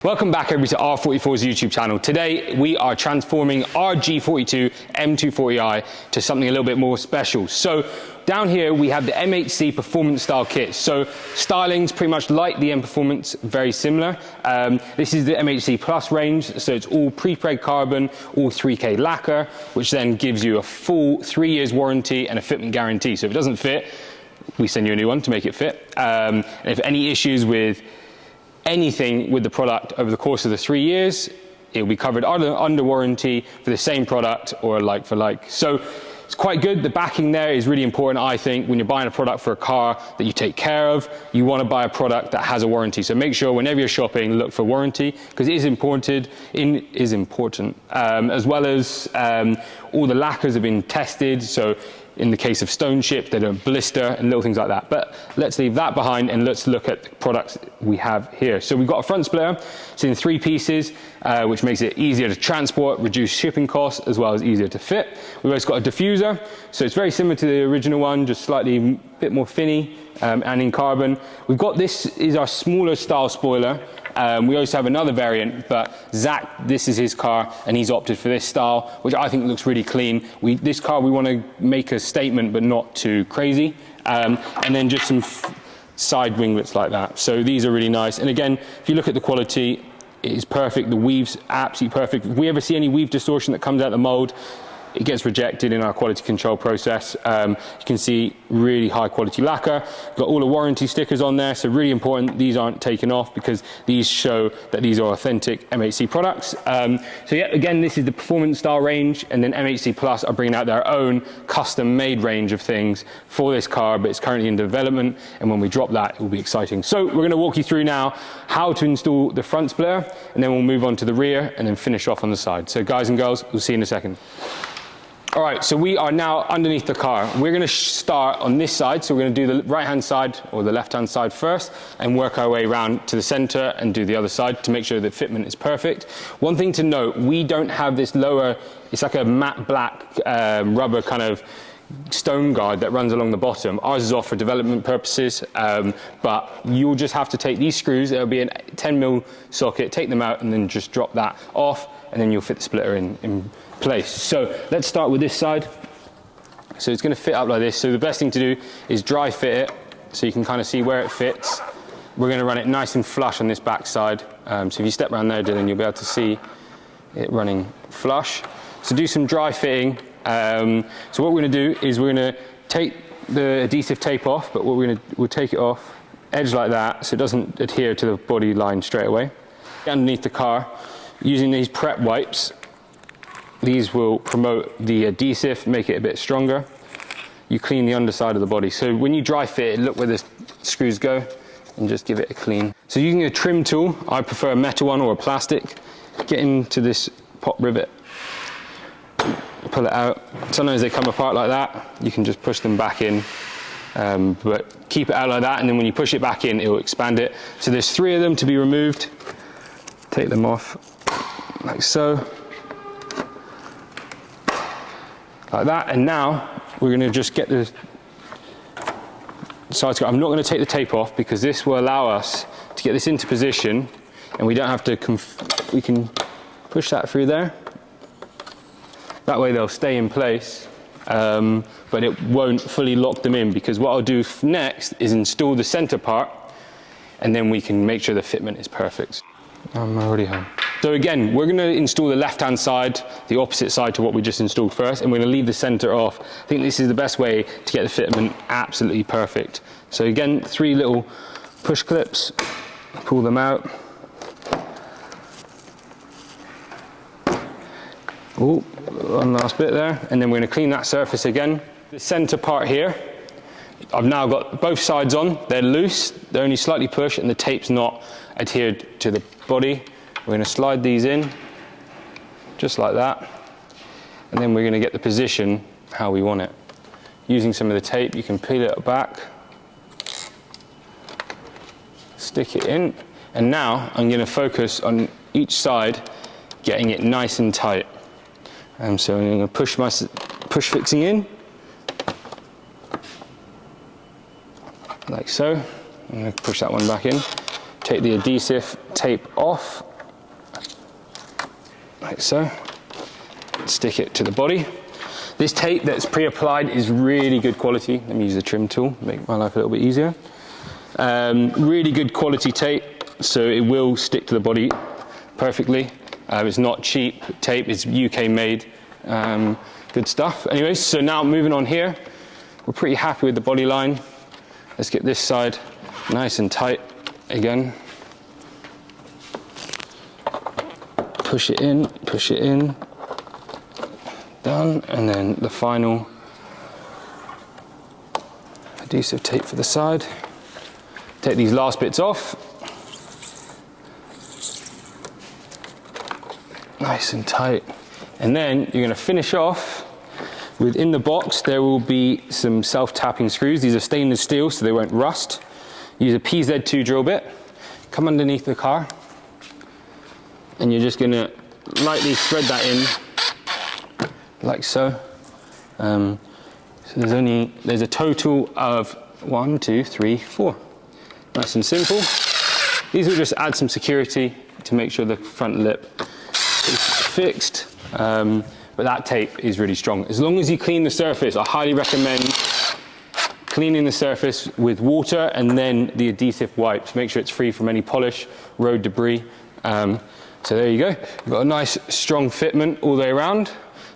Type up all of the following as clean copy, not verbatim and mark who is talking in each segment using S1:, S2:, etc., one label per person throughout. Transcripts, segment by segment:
S1: Welcome back everybody to R44's YouTube channel. Today we are transforming our G42 M240i to something a little bit more special. So down here we have the MHC Performance Style Kit. So styling's pretty much like the M Performance, very similar. This is the MHC Plus range, so it's all pre-preg carbon, all 3K lacquer, which then gives you a full 3 years warranty and a fitment guarantee. So if it doesn't fit, we send you a new one to make it fit. And if any issues with anything with the product over the course of the 3 years, it will be covered under warranty for the same product or like for like. So it's quite good. The backing there is really important, I think. When you're buying a product for a car that you take care of, you want to buy a product that has a warranty. So make sure whenever you're shopping, look for warranty, because it is important. As well as all the lacquers have been tested. So in the case of stone chip, they don't blister and little things like that. But let's leave that behind and let's look at the products we have here. So we've got a front splitter. It's in 3 pieces, which makes it easier to transport, reduce shipping costs, as well as easier to fit. We've also got a diffuser. So it's very similar to the original one, just slightly a bit more finny and in carbon. We've got this is our smaller style spoiler. We also have another variant, but Zach, this is his car, and he's opted for this style, which I think looks really clean. This car, we want to make a statement, but not too crazy. And then just some side winglets like that. So these are really nice. And again, if you look at the quality, it is perfect. The weave's absolutely perfect. If we ever see any weave distortion that comes out of the mold, it gets rejected in our quality control process. You can see really high quality lacquer. Got all the warranty stickers on there, so really important these aren't taken off because these show that these are authentic MHC products. So yeah, again, this is the performance style range, and then MHC Plus are bringing out their own custom made range of things for this car, but it's currently in development, and when we drop that, it will be exciting. So we're gonna walk you through now how to install the front splitter, and then we'll move on to the rear and then finish off on the side. So guys and girls, we'll see you in a second. All right, so we are now underneath the car. We're gonna start on this side, so we're gonna do the right-hand side or the left-hand side first and work our way around to the center and do the other side to make sure that fitment is perfect. One thing to note, we don't have this lower, it's like a matte black rubber kind of stone guard that runs along the bottom. Ours is off for development purposes, but you'll just have to take these screws, there'll be a 10mm socket, take them out and then just drop that off, and then you'll fit the splitter in place. So let's start with this side. So it's going to fit up like this. So the best thing to do is dry fit it so you can kind of see where it fits. We're going to run it nice and flush on this back side. So if you step around there, Dylan, you'll be able to see it running flush. So do some dry fitting. So what we're going to do is we're going to take the adhesive tape off, but we'll take it off edge like that so it doesn't adhere to the body line straight away. Underneath the car, using these prep wipes, these will promote the adhesive, make it a bit stronger. You clean the underside of the body. So when you dry fit it, look where the screws go and just give it a clean. So using a trim tool, I prefer a metal one or a plastic. Get into this pop rivet, pull it out. Sometimes they come apart like that. You can just push them back in, but keep it out like that, and then when you push it back in, it will expand it. So there's 3 of them to be removed. Take them off like so. Like that, and now we're going to just get the sides. I'm not going to take the tape off because this will allow us to get this into position, and we don't have to. We can push that through there. That way they'll stay in place, but it won't fully lock them in. Because what I'll do next is install the center part, and then we can make sure the fitment is perfect. I'm already home. So again, we're going to install the left-hand side, the opposite side to what we just installed first, and we're going to leave the center off. I think this is the best way to get the fitment absolutely perfect. So again, 3 little push clips, pull them out. Oh, one last bit there, and then we're going to clean that surface again. The center part here, I've now got both sides on. They're loose, they're only slightly pushed, and the tape's not adhered to the body. We're going to slide these in, just like that, and then we're going to get the position how we want it. Using some of the tape, you can peel it back, stick it in, and now I'm going to focus on each side, getting it nice and tight. So I'm going to push fixing in, like so. I'm going to push that one back in. Take the adhesive tape off, like so. Stick it to the body. This tape that's pre-applied is really good quality. Let me use the trim tool, make my life a little bit easier. Really good quality tape, so it will stick to the body perfectly. It's not cheap tape, it's UK made. Good stuff. Anyways, so now moving on here, we're pretty happy with the body line. Let's get this side nice and tight again. Push it in, done, and then the final adhesive tape for the side. Take these last bits off. Nice and tight. And then you're going to finish off within the box. There will be some self-tapping screws. These are stainless steel, so they won't rust. Use a PZ2 drill bit. Come underneath the car, and you're just going to lightly thread that in, like so. So there's a total of 1, 2, 3, 4. Nice and simple. These will just add some security to make sure the front lip is fixed. But that tape is really strong. As long as you clean the surface, I highly recommend cleaning the surface with water and then the adhesive wipes. Make sure it's free from any polish, road debris. So there you go. You've got a nice strong fitment all the way around.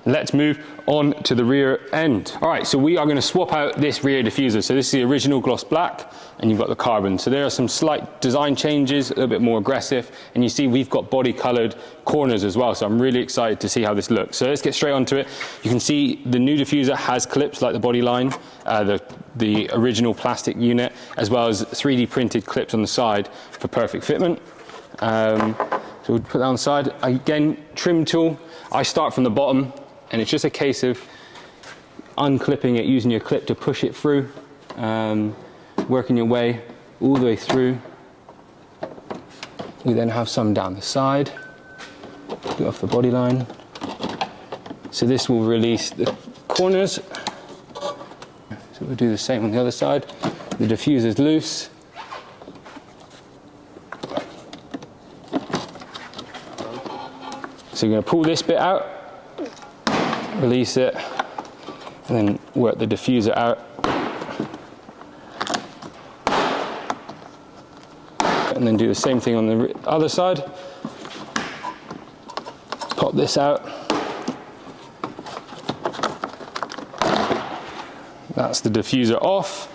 S1: Let's move on to the rear end. All right, so we are going to swap out this rear diffuser. So this is the original gloss black, and you've got the carbon. So there are some slight design changes, a little bit more aggressive, and you see we've got body colored corners as well. So I'm really excited to see how this looks. So let's get straight onto it. You can see the new diffuser has clips like the body line, the original plastic unit, as well as 3D printed clips on the side for perfect fitment. So we'll put that on the side. Again, trim tool. I start from the bottom, and it's just a case of unclipping it, using your clip to push it through, working your way all the way through. We then have some down the side, get off the body line. So this will release the corners. So we'll do the same on the other side. The diffuser's loose. So you're going to pull this bit out, release it, and then work the diffuser out. And then do the same thing on the other side. Pop this out. That's the diffuser off.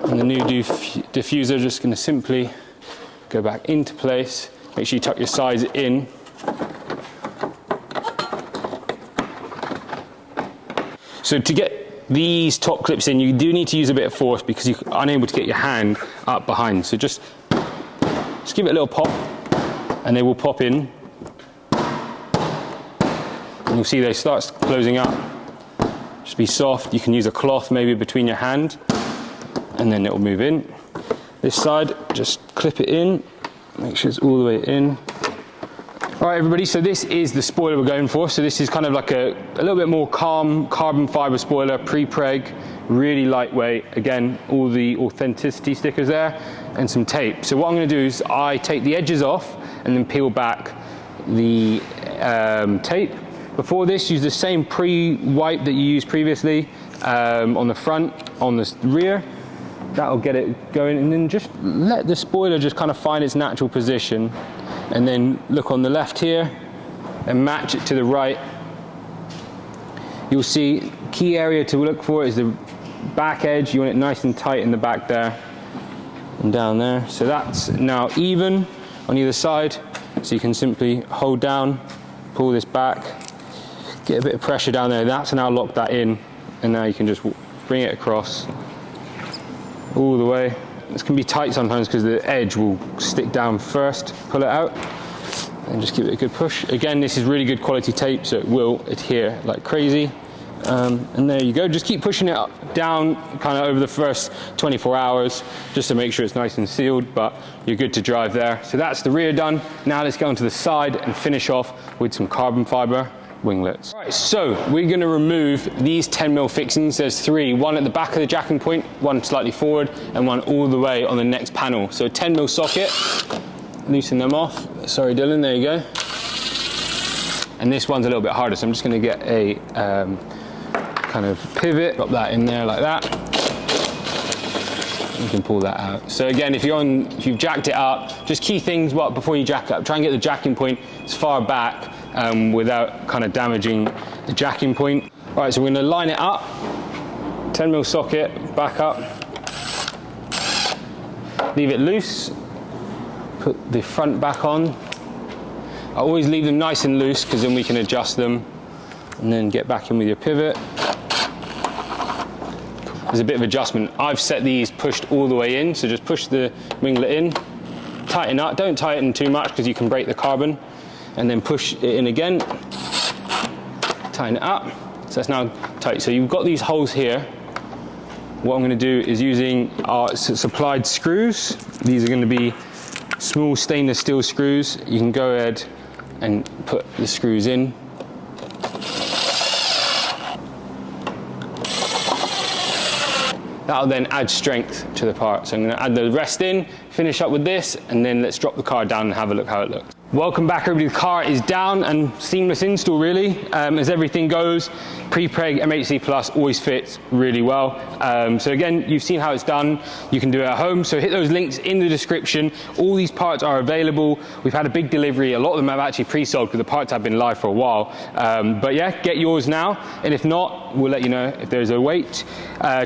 S1: And the new diffuser just going to simply go back into place. Make sure you tuck your sides in. So to get these top clips in, you do need to use a bit of force because you're unable to get your hand up behind. So just give it a little pop, and they will pop in. And you'll see they start closing up. Just be soft. You can use a cloth maybe between your hand, and then it will move in. This side, just clip it in. Make sure it's all the way in. All right, everybody, so this is the spoiler we're going for. So this is kind of like a little bit more calm carbon fiber spoiler, pre-preg, really lightweight. Again, all the authenticity stickers there and some tape. So what I'm gonna do is I take the edges off and then peel back the tape. Before this, use the same pre-wipe that you used previously on the front, on the rear. That'll get it going, and then just let the spoiler just kind of find its natural position. And then look on the left here and match it to the right. You'll see key area to look for is the back edge. You want it nice and tight in the back there and down there. So that's now even on either side. So you can simply hold down, pull this back, get a bit of pressure down there. That's now locked that in, and now you can just bring it across all the way. This can be tight sometimes because the edge will stick down first. Pull it out and just give it a good push. Again, this is really good quality tape, so it will adhere like crazy. And there you go. Just keep pushing it up, down kind of over the first 24 hours just to make sure it's nice and sealed, but you're good to drive there. So that's the rear done. Now let's go onto the side and finish off with some carbon fiber winglets. All right, so we're going to remove these 10mm fixings. There's three, one at the back of the jacking point, one slightly forward, and one all the way on the next panel. So 10mm socket, loosen them off. Sorry, Dylan, there you go. and this one's a little bit harder. So I'm just going to get a kind of pivot, drop that in there like that. You can pull that out. So again, if you've jacked it up, just key things before you jack it up. Try and get the jacking point as far back without kind of damaging the jacking point. All right, so we're going to line it up. 10mm socket, back up. Leave it loose. Put the front back on. I always leave them nice and loose because then we can adjust them. And then get back in with your pivot. There's a bit of adjustment. I've set these pushed all the way in, so just push the winglet in, tighten up. Don't tighten too much because you can break the carbon. And then push it in again, tighten it up. So that's now tight. So you've got these holes here. What I'm going to do is using our supplied screws. These are going to be small stainless steel screws. You can go ahead and put the screws in. That'll then add strength to the part. So I'm going to add the rest in, finish up with this, and then let's drop the car down and have a look how it looks. Welcome back, everybody. The car is down and seamless install really, as everything goes. Pre-preg MHC Plus always fits really well. So again, you've seen how it's done. You can do it at home. So hit those links in the description. All these parts are available. We've had a big delivery. A lot of them have actually pre-sold because the parts have been live for a while. But yeah, get yours now. And if not, we'll let you know if there's a wait.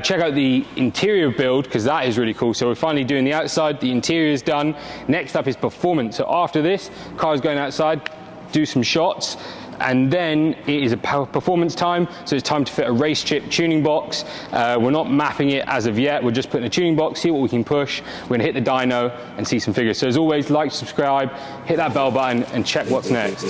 S1: Check out the interior build because that is really cool. So we're finally doing the outside. The interior is done. Next up is performance. So after this, car's going outside, do some shots, and then it is a performance time. So it's time to fit a race chip tuning box. We're not mapping it as of yet. We're just putting a tuning box, see what we can push. We're gonna hit the dyno and see some figures. So as always, like, subscribe, hit that bell button, and check what's next.